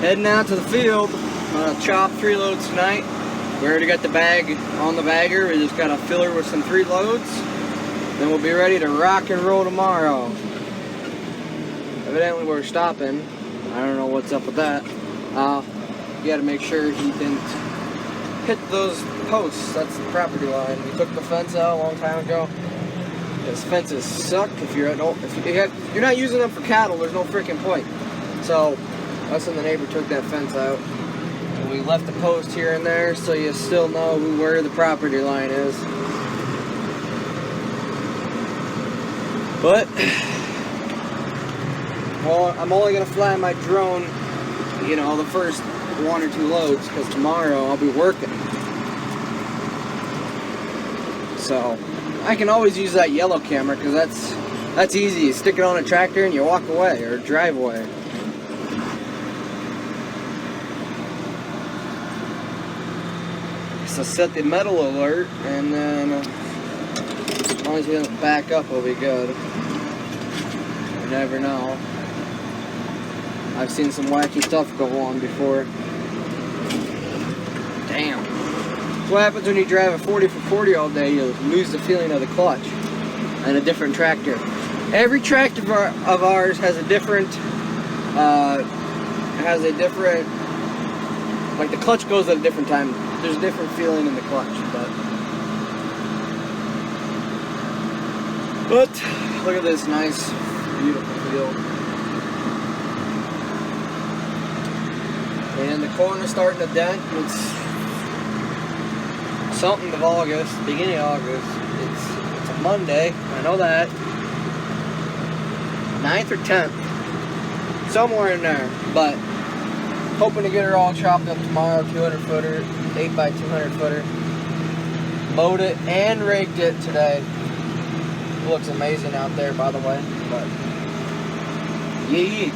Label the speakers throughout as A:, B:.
A: heading out to the field. I'm gonna chop 3 loads tonight. We already got the bag on the bagger. We just gotta fill her with some 3 loads. Then we'll be ready to rock and roll tomorrow. Evidently we're stopping. I don't know what's up with that. You gotta make sure he didn't hit those posts. That's the property line. We took the fence out a long time ago. Those fences suck. If you're not using them for cattle, there's no freaking point. So us and the neighbor took that fence out. And we left a post here and there so you still know where the property line is. But, well, I'm only going to fly my drone, the first 1 or 2 loads, because tomorrow I'll be working. So, I can always use that yellow camera, because that's easy. You stick it on a tractor and you walk away, or drive away. So set the metal alert, and then as long as he doesn't back up, we'll be good. You never know. I've seen some wacky stuff go on before. Damn. That's what happens when you drive a 40 for 40 all day. You lose the feeling of the clutch. And a different tractor. Every tractor of ours has a different, like the clutch goes at a different time. There's a different feeling in the clutch, but look at this nice, beautiful field. And the corn is starting to dent. It's something of August, beginning of August. It's a Monday, I know that. 9th or 10th, somewhere in there. But hoping to get her all chopped up tomorrow. 200 footer, 8 by 200 footer. Mowed it and raked it today. It looks amazing out there, by the way. But yeah.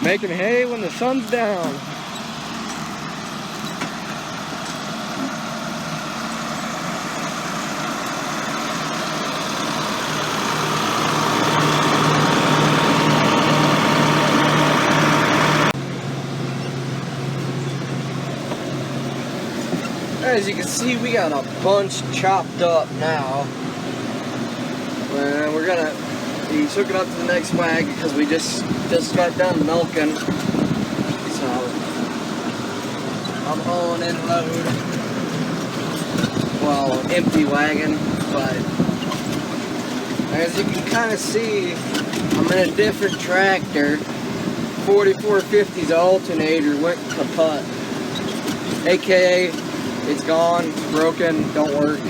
A: Making hay when the sun's down. As you can see, we got a bunch chopped up now. And we took it up to the next wag because we just got done milking. So I'm hauling in load. Well, empty wagon, but as you can kind of see, I'm in a different tractor. 4450's alternator went kaput, aka it's gone, broken, don't work.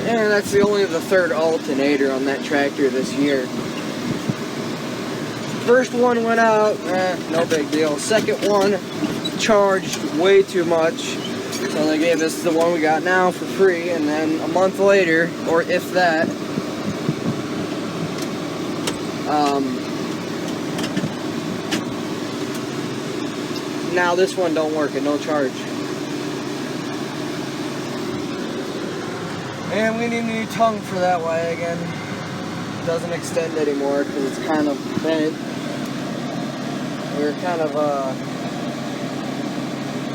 A: And that's only the third alternator on that tractor this year. First one went out, no big deal. Second one charged way too much, so they gave us the one we got now for free. And then a month later, or if that, now this one don't work and no charge. And we need a new tongue for that wagon. It doesn't extend anymore because it's kind of bent. We were kind of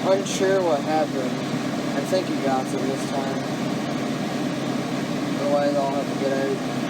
A: unsure what happened. I think he got it this time. Otherwise I'll have to get out.